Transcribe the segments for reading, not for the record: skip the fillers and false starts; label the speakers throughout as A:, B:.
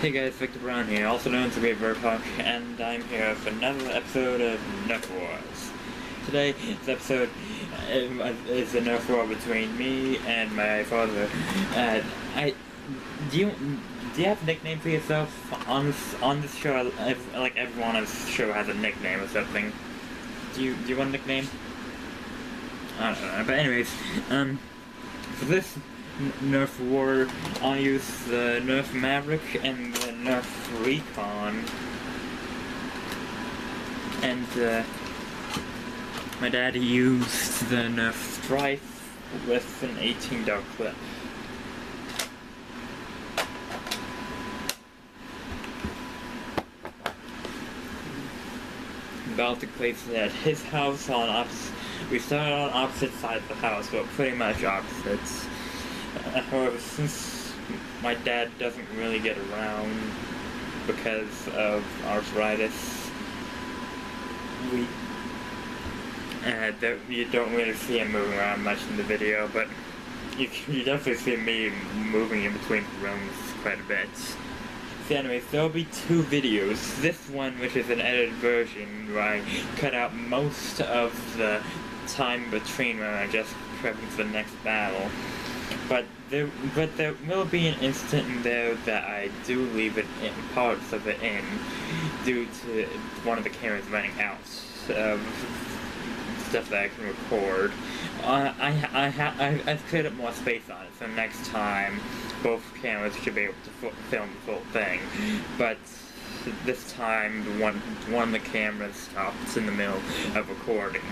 A: Hey guys, Victor Brown here, also known as recon, and I'm here for another episode of Nerf Wars. Today's episode is the Nerf War between me and my father. Do you have a nickname for yourself on this show? Like everyone on this show has a nickname or something. Do you want a nickname? I don't know. But anyways, for this Nerf War, I use the Nerf Maverick and the Nerf Recon, and my dad used the Nerf Stryfe with an 18 dot clip. About to place it at his house on opposite. We started on opposite sides of the house, but pretty much opposites. However, since my dad doesn't really get around because of arthritis, you don't really see him moving around much in the video, but you definitely see me moving in between rooms quite a bit. So anyways, there'll be two videos. This one, which is an edited version, where I cut out most of the time between when I just prepping for the next battle. But there will be an instant in there that I do leave it in, parts of it in, due to one of the cameras running out of stuff that I can record. I've cleared up more space on it, so next time both cameras should be able to film the full thing. But this time, one of the cameras stops in the middle of recording.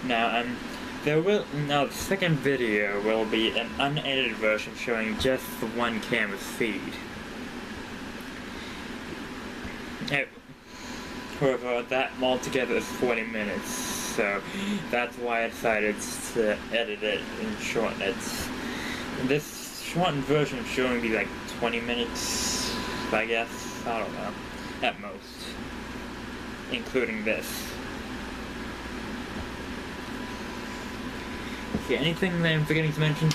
A: Now, the second video will be an unedited version showing just the one camera's feed. However, that altogether is 40 minutes, so that's why I decided to edit it and shorten it. This shortened version should only be like 20 minutes, I guess, I don't know, at most, including this. Okay, anything that I'm forgetting to mention?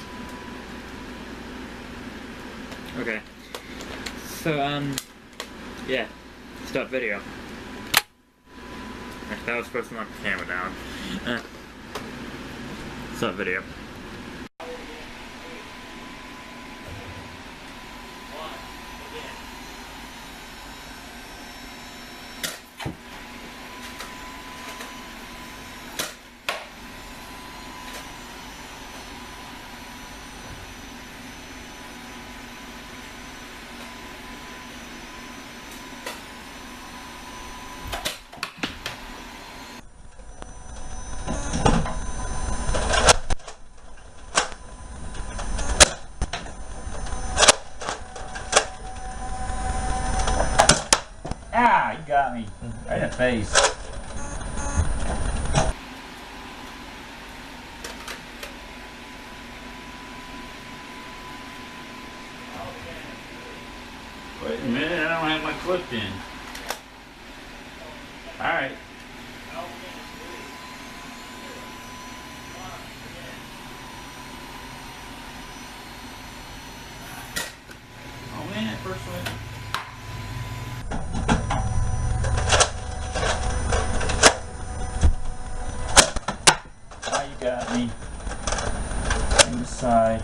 A: Okay. So, yeah. Stop video. That was supposed to knock the camera down. Stop video.
B: Ah, you got me right in the face. Wait a minute, I don't have my clip in. Alright. Oh man, first one. Got me inside.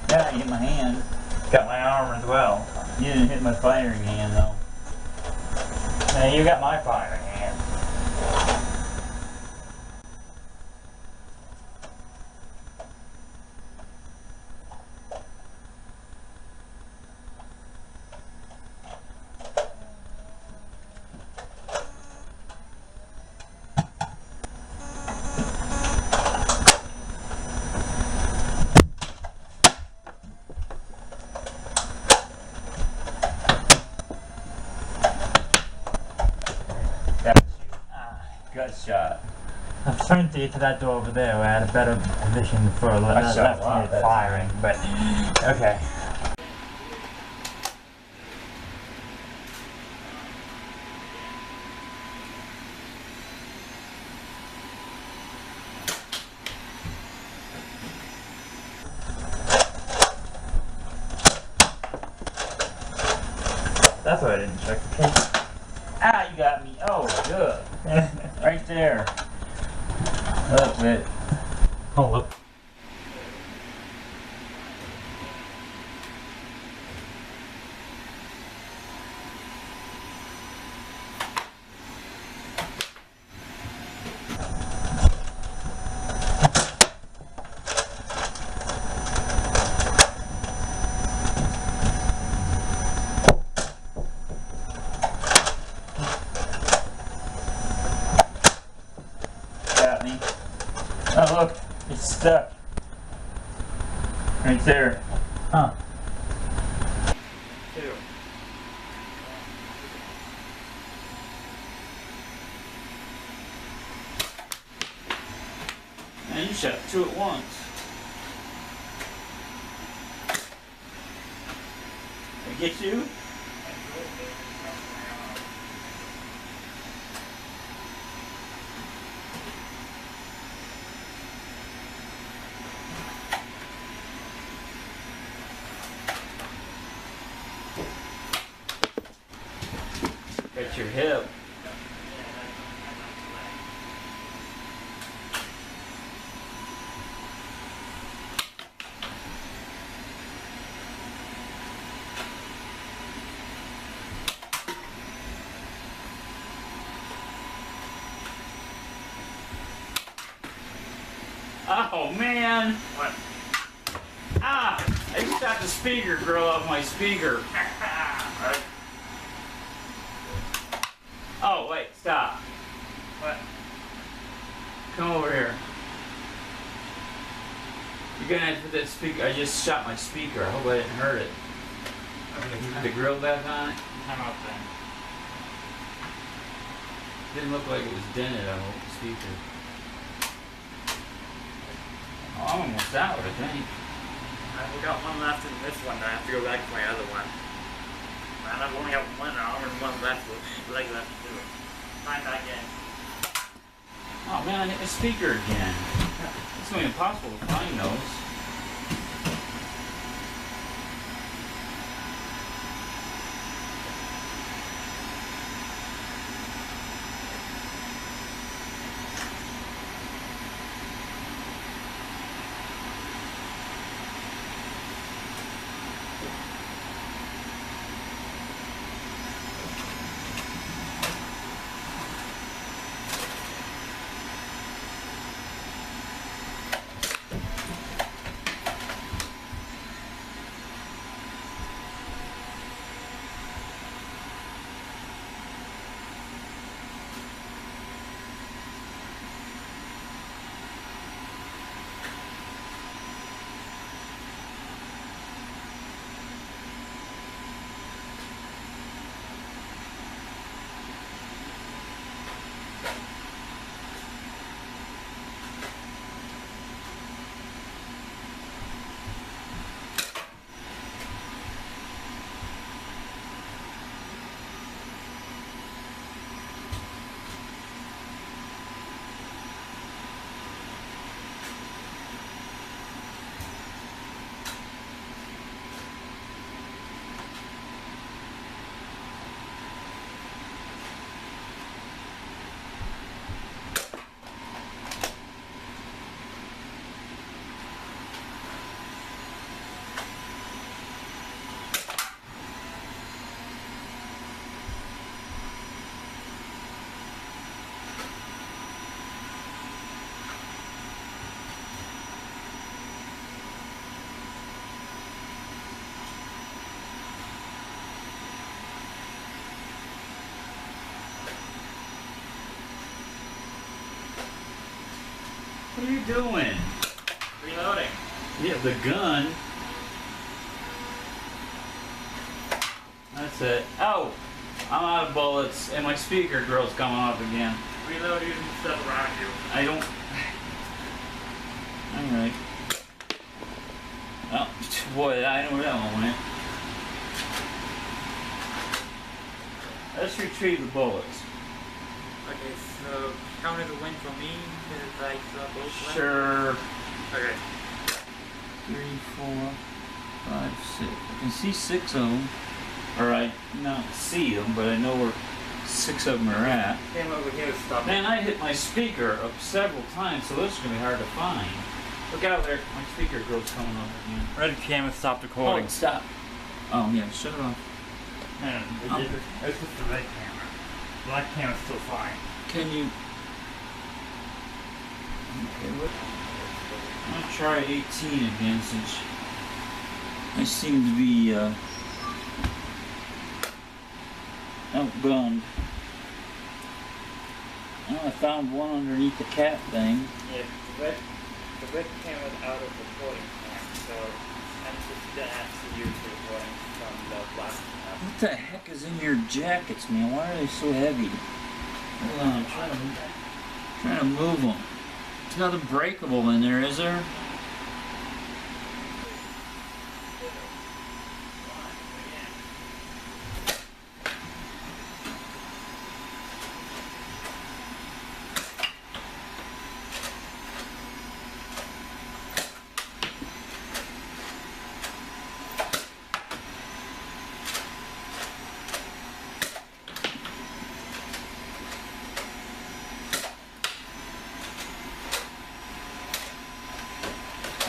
B: Yeah, you hit my hand. Got my arm as well. You didn't hit my firing hand though. Now you got my firing hand. shot.
A: I'm trying to get to that door over there where I had a better position for left-handed firing, but okay. That's why I didn't check the case.
B: Ah, you got me. Oh, good. Right there. That's it.
A: Hold up.
B: Got me. Oh, look. It's stuck. Right there. Huh.
A: Two.
B: Man, you shot two at once. Did I get you? Got your hip. Oh man!
A: What?
B: Ah! I shot the speaker grill off my speaker. Oh wait, stop.
A: What?
B: Come over here. You're gonna have to put that speaker. I just shot my speaker. I hope I didn't hurt it. Put the grill back on it.
A: Time out then.
B: Didn't look like it was dented. I hope the speaker. Oh, I'm almost out, I think.
A: I've got one left in this one, I have to go back to my other one. And I've only got one arm and one left with leg left to do it. Find that again.
B: Oh man, I hit the speaker again. It's going to be impossible to find those. What are you doing?
A: Reloading.
B: Yeah, the gun. That's it. Oh! I'm out of bullets and my speaker grill's coming off again.
A: Reload using stuff around you.
B: I don't... Alright. Oh, boy, I know where that one went. Let's retrieve the bullets.
A: Okay, so count as a win for me because I saw both left.
B: Sure.
A: Okay.
B: 3, 4, 5, 6. I can see 6 of them. Or I not see them, but I know where 6 of them are at.
A: Came over here, stop.
B: Man, I hit my speaker up several times, so this is going to be hard to find. Look out there. My speaker girl's coming up again.
A: Red camera stopped recording.
B: Oh, stop. Oh, yeah, shut it off.
A: It's just the red camera. Black camera's still fine.
B: Can you... Okay, what... I'm going to try 18 again since I seem to be outgunned. Oh, I found one underneath the cat thing.
A: Yeah, the red camera's out of recording time, so I'm just gonna have to use the recording from the black camera.
B: What the heck is in your jackets, man? Why are they so heavy? Hold on, I'm trying to move them. There's nothing breakable in there, is there?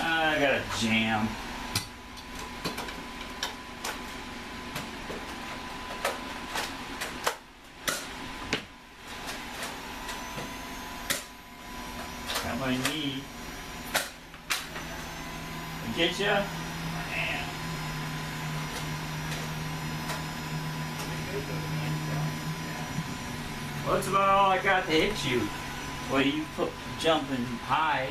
B: I got a jam. Got my knee. Get ya? Well, that's about all I got to hit you. Well, you put jumping high.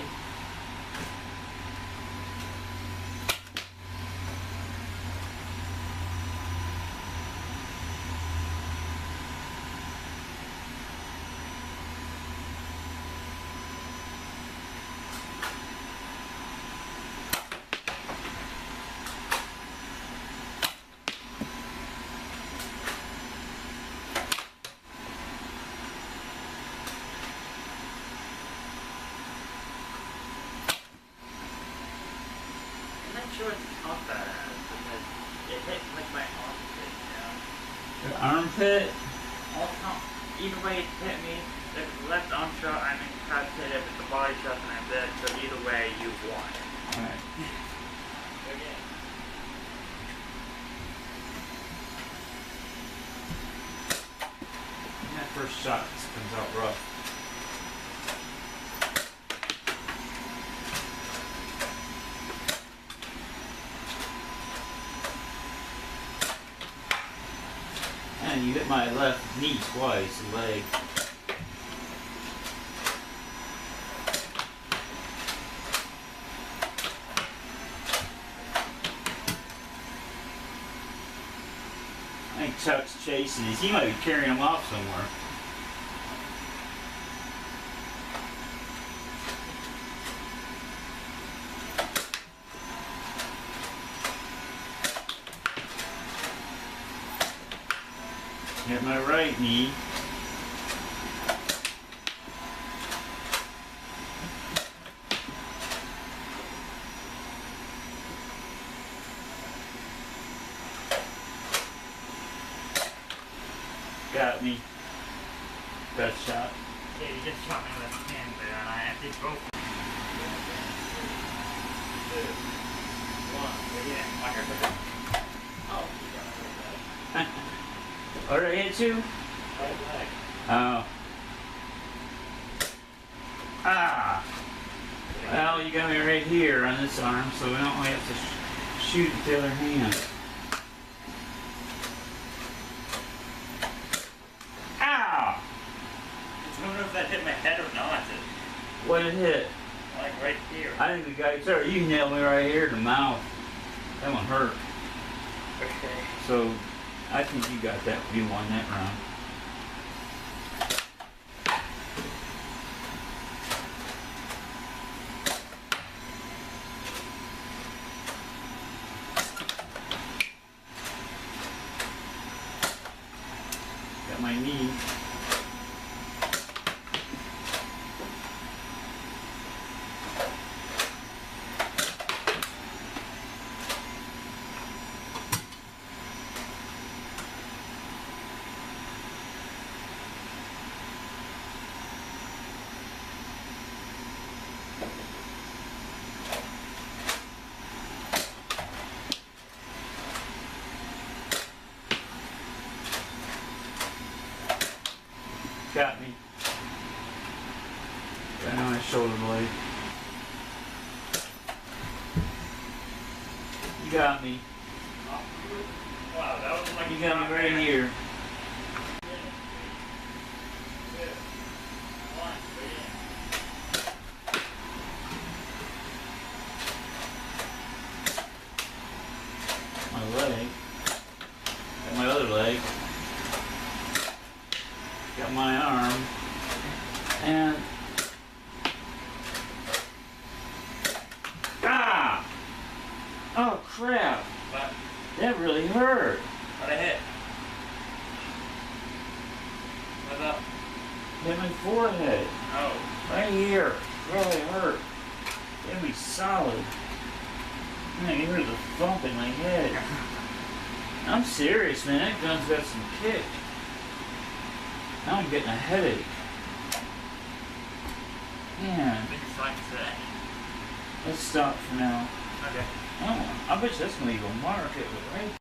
A: I'm not sure it's not that ass because it hit like my armpit, you know?
B: Your armpit?
A: Either way it hit me, if it's the left arm shot, I'm incapacitated. If it's the body shot, then I'm dead. So either way, you won.
B: Alright.
A: Again.
B: That first shot just comes out rough. And you hit my left knee twice, leg. I think Chuck's chasing these. He might be carrying them off somewhere. Hit my right knee. Got me. Best shot.
A: Yeah, you just shot me left hand there, and I did both. 2, 1, yeah, I got the. Oh, you got it.
B: What did I hit you?
A: Right leg.
B: Oh. Ah! Well, you got me right here on this arm, so we don't have to shoot with the other hand. Ow!
A: I don't know if that hit my head or not.
B: What did it hit?
A: Like right here.
B: I think we got, sorry, you nailed me right here in the mouth. That one hurt.
A: Okay.
B: So, I think you got that. You won that round. got me. Right on my shoulder blade. You got me.
A: Wow, that was like
B: You got me right here. My leg. Got my other leg. Got my arm. And ah! Oh crap!
A: What?
B: That really hurt.
A: What I hit? What's up?
B: Hit my forehead.
A: Oh.
B: Right here. Really hurt. Hit me solid. Man, you heard the thump in my head. I'm serious, man. That gun's got some kick. Now I'm getting a headache. Man,
A: Big fight today.
B: let's stop for now.
A: Okay.
B: Oh, I bet you that's gonna leave a mark, right?